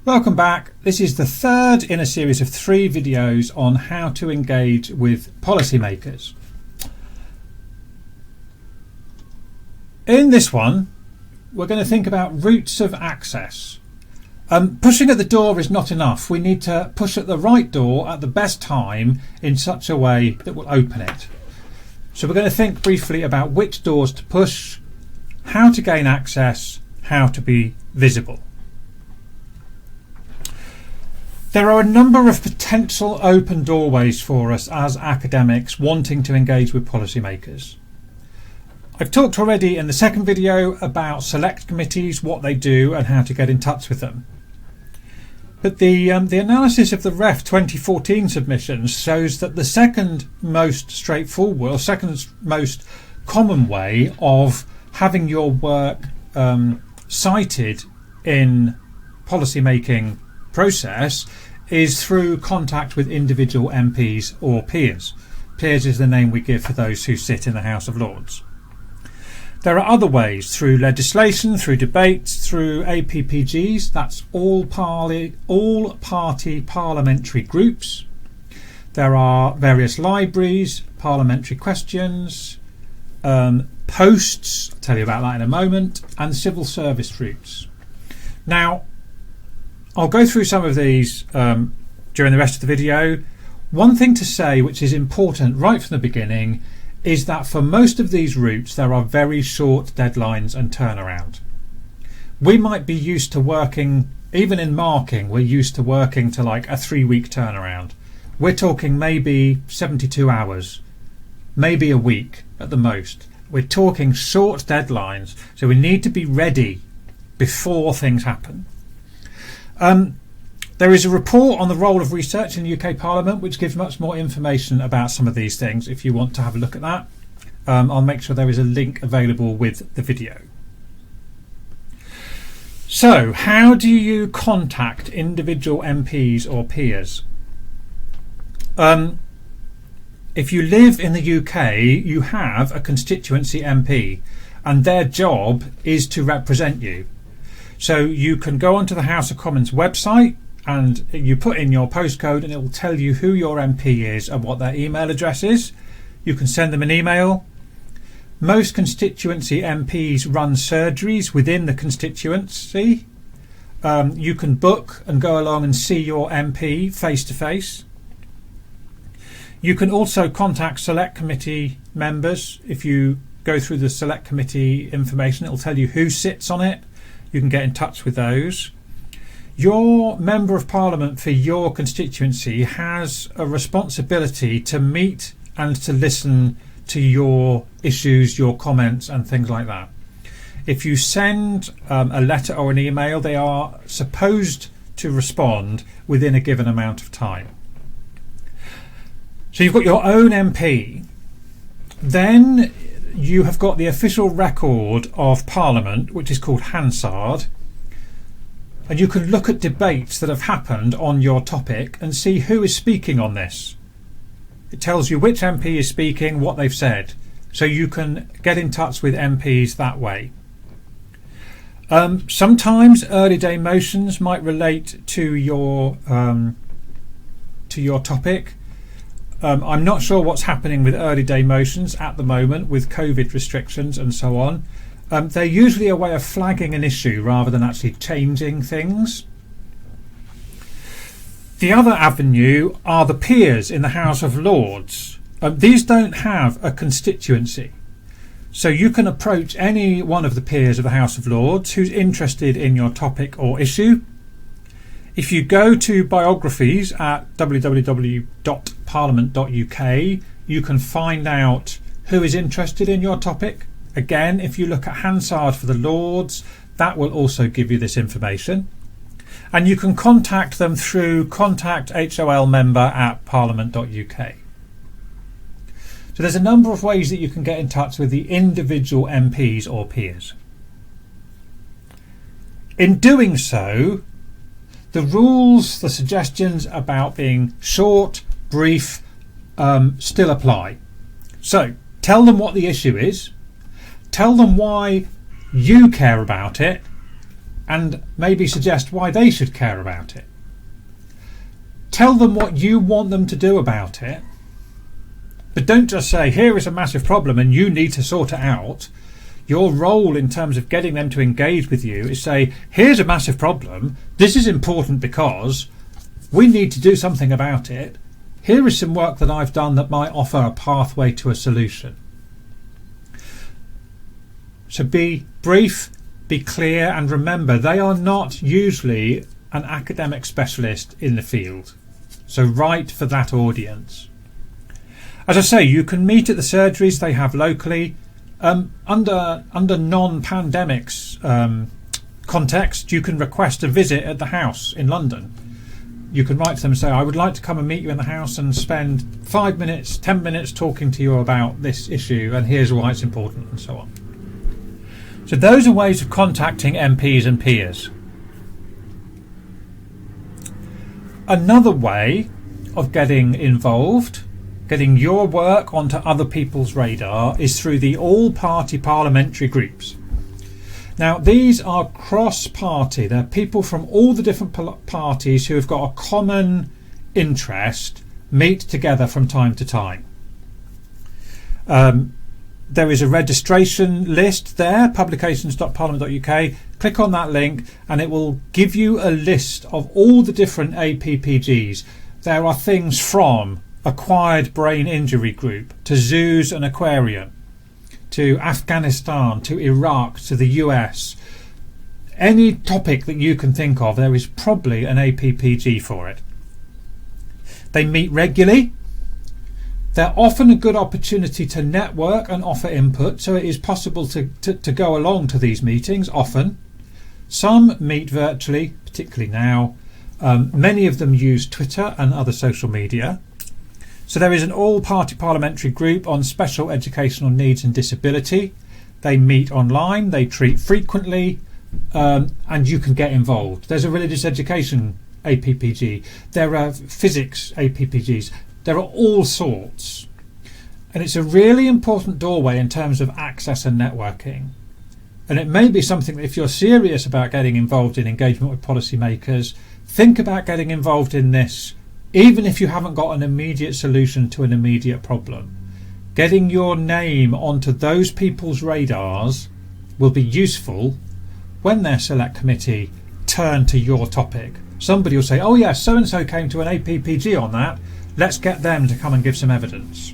Welcome back. This is the third in a series of 3 videos on how to engage with policymakers. In this one, we're going to think about routes of access. Pushing at the door is not enough. We need to push at the right door at the best time in such a way that will open it. So we're going to think briefly about which doors to push, how to gain access, how to be visible. There are a number of potential open doorways for us as academics wanting to engage with policymakers. I've talked already in the second video about select committees, what they do and how to get in touch with them. But the analysis of the REF 2014 submissions shows that the second most straightforward or second most common way of having your work cited in policy making process is through contact with individual MPs or peers. Peers is the name we give for those who sit in the House of Lords. There are other ways, through legislation, through debates, through APPGs, that's all party parliamentary groups. There are various libraries, parliamentary questions, posts, I'll tell you about that in a moment, and civil service routes. Now, I'll go through some of these during the rest of the video. One thing to say, which is important right from the beginning, is that for most of these routes there are very short deadlines and turnaround. We might be used to working, even in marking, we're used to working to like a 3-week turnaround. We're talking maybe 72 hours, maybe a week at the most. We're talking short deadlines, so we need to be ready before things happen. There is a report on the role of research in the UK Parliament which gives much more information about some of these things if you want to have a look at that. I'll make sure there is a link available with the video. So, how do you contact individual MPs or peers? If you live in the UK, you have a constituency MP and their job is to represent you. So you can go onto the House of Commons website and you put in your postcode and it will tell you who your MP is and what their email address is. You can send them an email. Most constituency MPs run surgeries within the constituency. You can book and go along and see your MP face to face. You can also contact select committee members. If you go through the select committee information, it will tell you who sits on it. You can get in touch with those. Your Member of Parliament for your constituency has a responsibility to meet and to listen to your issues, your comments and things like that. If you send a letter or an email, they are supposed to respond within a given amount of time. So you've got your own MP. Then you have got the official record of Parliament, which is called Hansard, and you can look at debates that have happened on your topic and see who is speaking on this. It tells you which MP is speaking, what they've said, so you can get in touch with MPs that way. Sometimes early day motions might relate to your topic. I'm not sure what's happening with early day motions at the moment with COVID restrictions and so on. They're usually a way of flagging an issue rather than actually changing things. The other avenue are the peers in the House of Lords. These don't have a constituency. So you can approach any one of the peers of the House of Lords who's interested in your topic or issue. If you go to biographies at www.parliament.uk, you can find out who is interested in your topic. Again, if you look at Hansard for the Lords, that will also give you this information. And you can contact them through contact@holmember@parliament.uk. So there's a number of ways that you can get in touch with the individual MPs or peers. In doing so, the rules, the suggestions about being short, brief, still apply. So tell them what the issue is, tell them why you care about it, and maybe suggest why they should care about it. Tell them what you want them to do about it, but don't just say, here is a massive problem and you need to sort it out. Your role in terms of getting them to engage with you is say, here's a massive problem, this is important because we need to do something about it. Here is some work that I've done that might offer a pathway to a solution. So be brief, be clear, and remember, they are not usually an academic specialist in the field. So write for that audience. As I say, you can meet at the surgeries they have locally. Under non-pandemics context, you can request a visit at the house in London. You can write to them and say, I would like to come and meet you in the house and spend 5 minutes, 10 minutes talking to you about this issue, and here's why it's important, and so on. So those are ways of contacting MPs and peers. Another way of getting involved, getting your work onto other people's radar, is through the all-party parliamentary groups. Now, these are cross-party. They're people from all the different parties who have got a common interest, meet together from time to time. There is a registration list there, publications.parliament.uk. Click on that link and it will give you a list of all the different APPGs. There are things from Acquired Brain Injury Group to Zoos and Aquarium, to Afghanistan, to Iraq, to the US. Any topic that you can think of, there is probably an APPG for it. They meet regularly. They're often a good opportunity to network and offer input, so it is possible to go along to these meetings often. Some meet virtually, particularly now. Many of them use Twitter and other social media. So there is an all-party parliamentary group on special educational needs and disability. They meet online, they treat frequently, and you can get involved. There's a religious education APPG. There are physics APPGs. There are all sorts. And it's a really important doorway in terms of access and networking. And it may be something that if you're serious about getting involved in engagement with policymakers, think about getting involved in this, even if you haven't got an immediate solution to an immediate problem. Getting your name onto those people's radars will be useful when their select committee turn to your topic. Somebody will say, oh yes, so-and-so came to an APPG on that. Let's get them to come and give some evidence.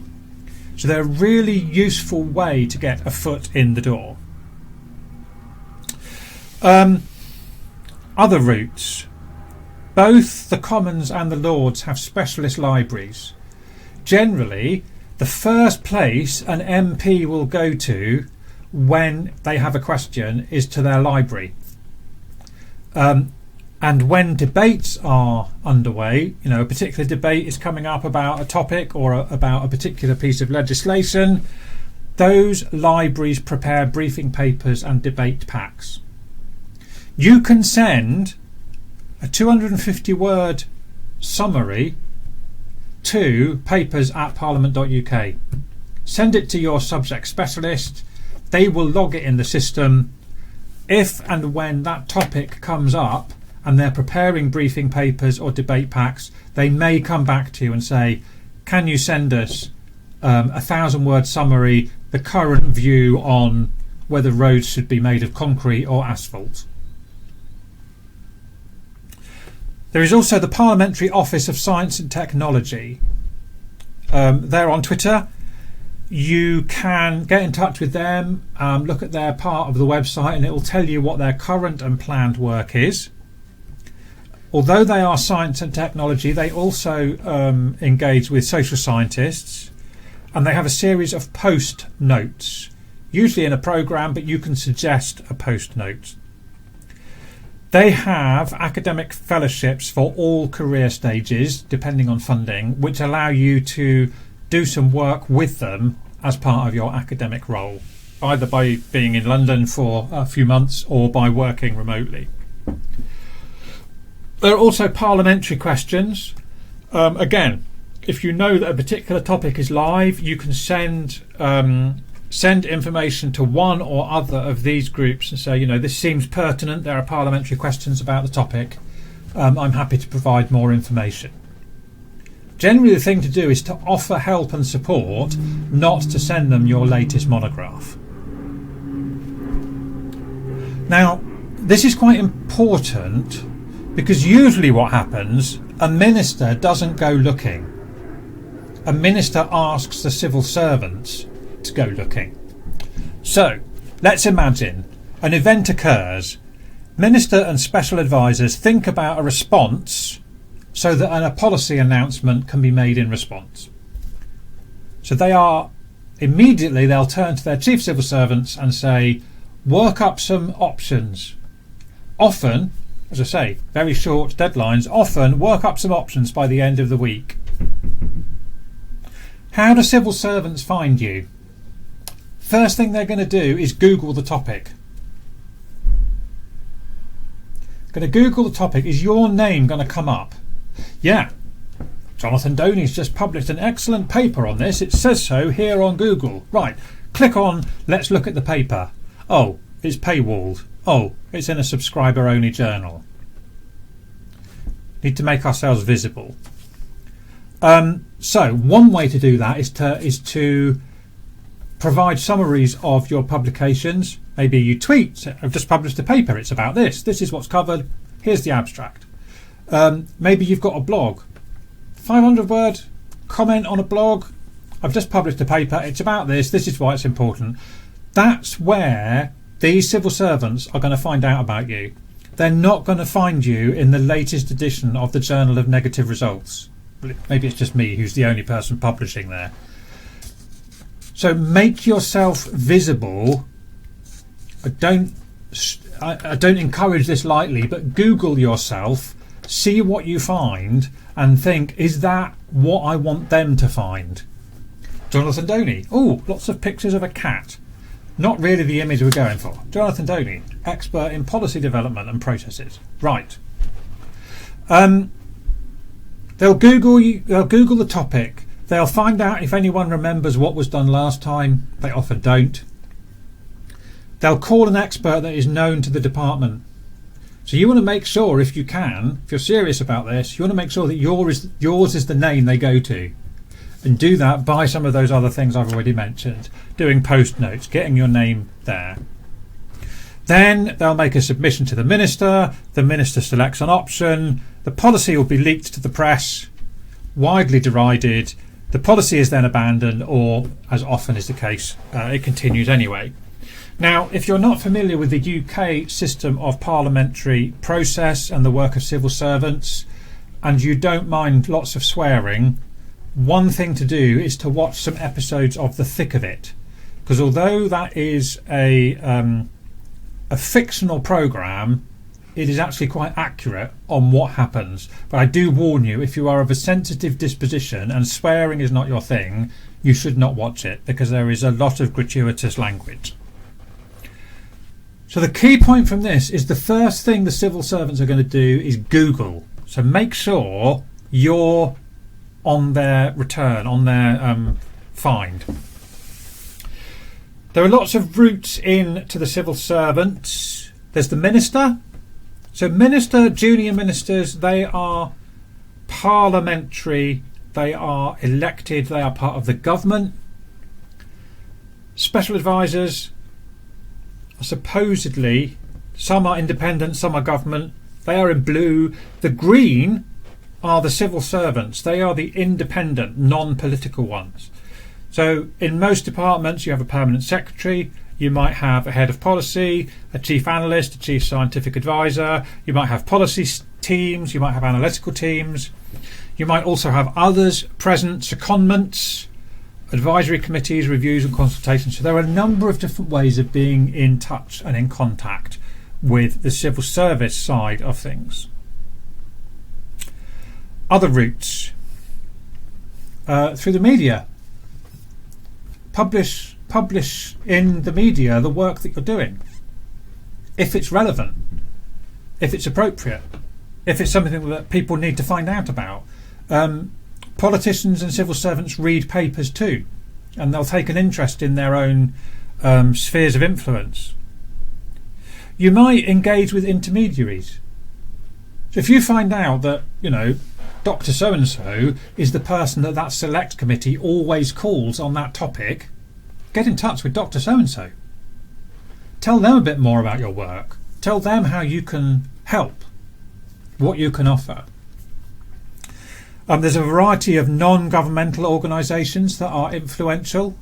So they're a really useful way to get a foot in the door. Other routes. Both the Commons and the Lords have specialist libraries. Generally, the first place an MP will go to when they have a question is to their library. And when debates are underway, a particular debate is coming up about a topic or about a particular piece of legislation, those libraries prepare briefing papers and debate packs. You can send a 250-word summary to papers@parliament.uk. Send it to your subject specialist. They will log it in the system. If and when that topic comes up and they're preparing briefing papers or debate packs, they may come back to you and say, can you send us a 1,000-word summary, the current view on whether roads should be made of concrete or asphalt. There is also the Parliamentary Office of Science and Technology. They're on Twitter. You can get in touch with them, look at their part of the website, and it will tell you what their current and planned work is. Although they are science and technology, they also engage with social scientists, and they have a series of post notes, usually in a programme, but you can suggest a post note. They have academic fellowships for all career stages, depending on funding, which allow you to do some work with them as part of your academic role, either by being in London for a few months or by working remotely. There are also parliamentary questions. Again, if you know that a particular topic is live, you can send send information to one or other of these groups and say, this seems pertinent, there are parliamentary questions about the topic, I'm happy to provide more information. Generally the thing to do is to offer help and support, not to send them your latest monograph. Now, this is quite important because usually what happens, a minister doesn't go looking. A minister asks the civil servants to go looking. So, let's imagine an event occurs. Minister and special advisors think about a response so that a policy announcement can be made in response. So they'll turn to their chief civil servants and say, work up some options. Often, as I say, very short deadlines, often work up some options by the end of the week. How do civil servants find you? First thing they're going to do is Google the topic. Going to Google the topic. Is your name going to come up? Yeah, Jonathan Doney's just published an excellent paper on this. It says so here on Google. Right, click on let's look at the paper. Oh, it's paywalled. Oh, it's in a subscriber only journal. Need to make ourselves visible. So one way to do that is to provide summaries of your publications. Maybe you tweet, I've just published a paper, it's about this. This is what's covered. Here's the abstract. Maybe you've got a blog. 500 word comment on a blog. I've just published a paper, it's about this. This is why it's important. That's where these civil servants are going to find out about you. They're not going to find you in the latest edition of the Journal of Negative Results. Maybe it's just me who's the only person publishing there. So make yourself visible. I don't encourage this lightly, but Google yourself, see what you find and think, is that what I want them to find? Jonathan Doney. Oh, lots of pictures of a cat. Not really the image we're going for. Jonathan Doney, expert in policy development and processes. Right. They'll Google the topic. They'll find out if anyone remembers what was done last time. They often don't. They'll call an expert that is known to the department. So you want to make sure, if you can, if you're serious about this, you want to make sure that yours is the name they go to. And do that by some of those other things I've already mentioned. Doing post notes, getting your name there. Then they'll make a submission to the minister selects an option, the policy will be leaked to the press, widely derided, the policy is then abandoned, or, as often is the case, it continues anyway. Now, if you're not familiar with the UK system of parliamentary process and the work of civil servants, and you don't mind lots of swearing, one thing to do is to watch some episodes of The Thick of It, because although that is a fictional programme, it is actually quite accurate on what happens. But I do warn you, if you are of a sensitive disposition and swearing is not your thing, you should not watch it, because there is a lot of gratuitous language. So the key point from this is the first thing the civil servants are going to do is Google. So make sure you're on their return, on their find. There are lots of routes in to the civil servants. There's the minister. So junior ministers, they are parliamentary, they are elected, they are part of the government. Special advisors are supposedly, some are independent, some are government. They are in blue. The green are the civil servants. They are the independent, non-political ones. So in most departments you have a permanent secretary, you might have a head of policy, a chief analyst, a chief scientific advisor, you might have policy teams, you might have analytical teams, you might also have others present, secondments, advisory committees, reviews and consultations. So there are a number of different ways of being in touch and in contact with the civil service side of things. Other routes. Through the media. Publish in the media the work that you're doing. If it's relevant, if it's appropriate, if it's something that people need to find out about. Politicians and civil servants read papers too. and they'll take an interest in their own spheres of influence. You might engage with intermediaries. So if you find out that, Dr. So-and-so is the person that select committee always calls on that topic, get in touch with Dr. So-and-so. Tell them a bit more about your work. Tell them how you can help, what you can offer. There's a variety of non-governmental organisations that are influential.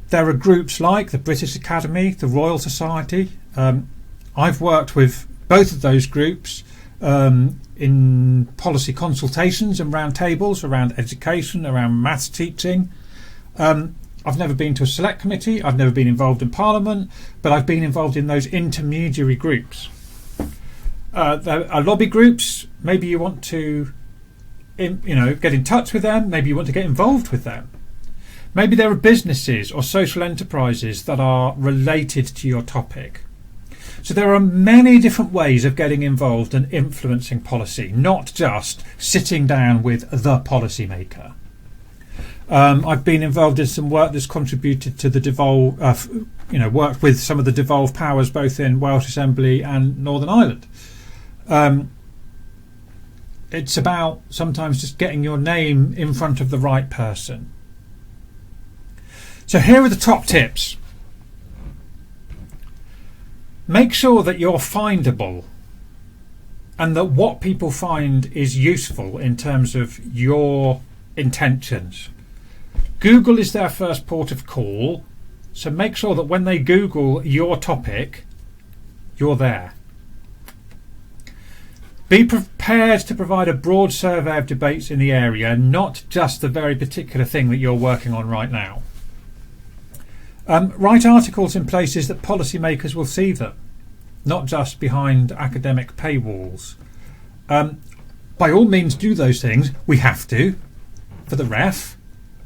There are groups like the British Academy, the Royal Society. I've worked with both of those groups in policy consultations and round tables around education, around maths teaching. I've never been to a select committee, I've never been involved in Parliament, but I've been involved in those intermediary groups. There are lobby groups. Maybe you want to get in touch with them, maybe you want to get involved with them. Maybe there are businesses or social enterprises that are related to your topic. So there are many different ways of getting involved and influencing policy, not just sitting down with the policymaker. I've been involved in some work that's contributed to the devolve, worked with some of the devolved powers both in Welsh Assembly and Northern Ireland. It's about sometimes just getting your name in front of the right person. So here are the top tips. Make sure that you're findable and that what people find is useful in terms of your intentions. Google is their first port of call, so make sure that when they Google your topic, you're there. Be prepared to provide a broad survey of debates in the area, not just the very particular thing that you're working on right now. Write articles in places that policymakers will see them, not just behind academic paywalls. By all means do those things. We have to, for the ref,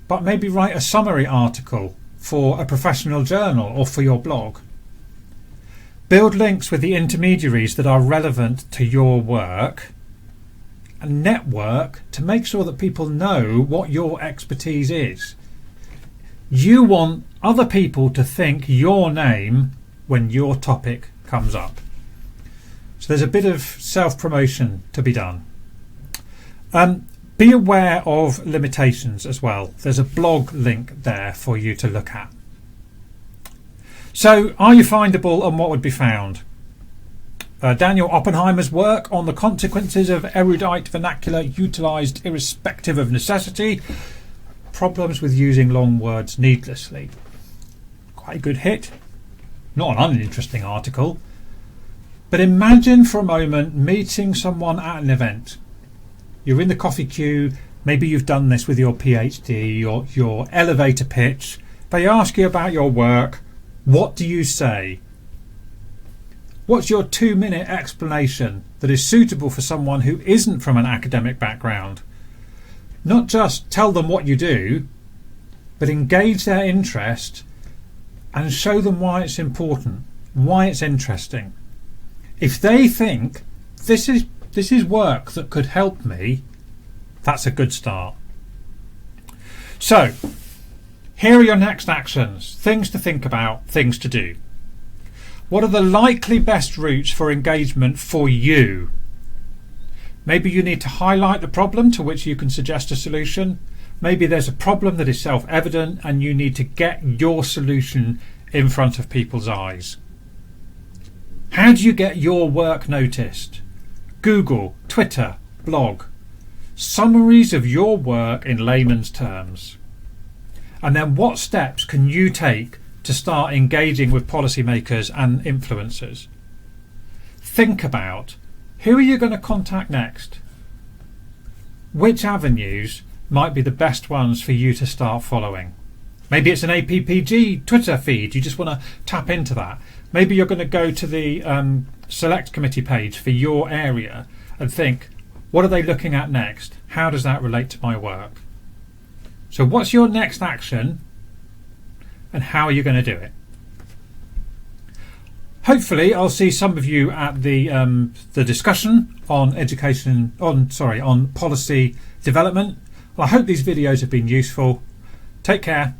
but maybe write a summary article for a professional journal or for your blog. Build links with the intermediaries that are relevant to your work and network to make sure that people know what your expertise is. You want other people to think your name when your topic comes up. So there's a bit of self-promotion to be done. Be aware of limitations as well. There's a blog link there for you to look at. So, are you findable and what would be found? Daniel Oppenheimer's work on the consequences of erudite vernacular utilised irrespective of necessity. Problems with using long words needlessly. Quite a good hit. Not an uninteresting article. But imagine for a moment meeting someone at an event. You're in the coffee queue, maybe you've done this with your PhD or your elevator pitch. They ask you about your work. What do you say? What's your 2-minute explanation that is suitable for someone who isn't from an academic background? Not just tell them what you do, but engage their interest and show them why it's important, why it's interesting. If they think this is work that could help me, that's a good start. So, here are your next actions, things to think about, things to do. What are the likely best routes for engagement for you? Maybe you need to highlight the problem to which you can suggest a solution. Maybe there's a problem that is self-evident and you need to get your solution in front of people's eyes. How do you get your work noticed? Google, Twitter, blog. Summaries of your work in layman's terms. And then what steps can you take to start engaging with policymakers and influencers? Think about, who are you going to contact next? Which avenues might be the best ones for you to start following? Maybe it's an APPG Twitter feed, you just want to tap into that. Maybe you're going to go to the select committee page for your area and think, what are they looking at next? How does that relate to my work? So what's your next action and how are you going to do it? Hopefully I'll see some of you at the discussion on on policy development. Well, I hope these videos have been useful. Take care.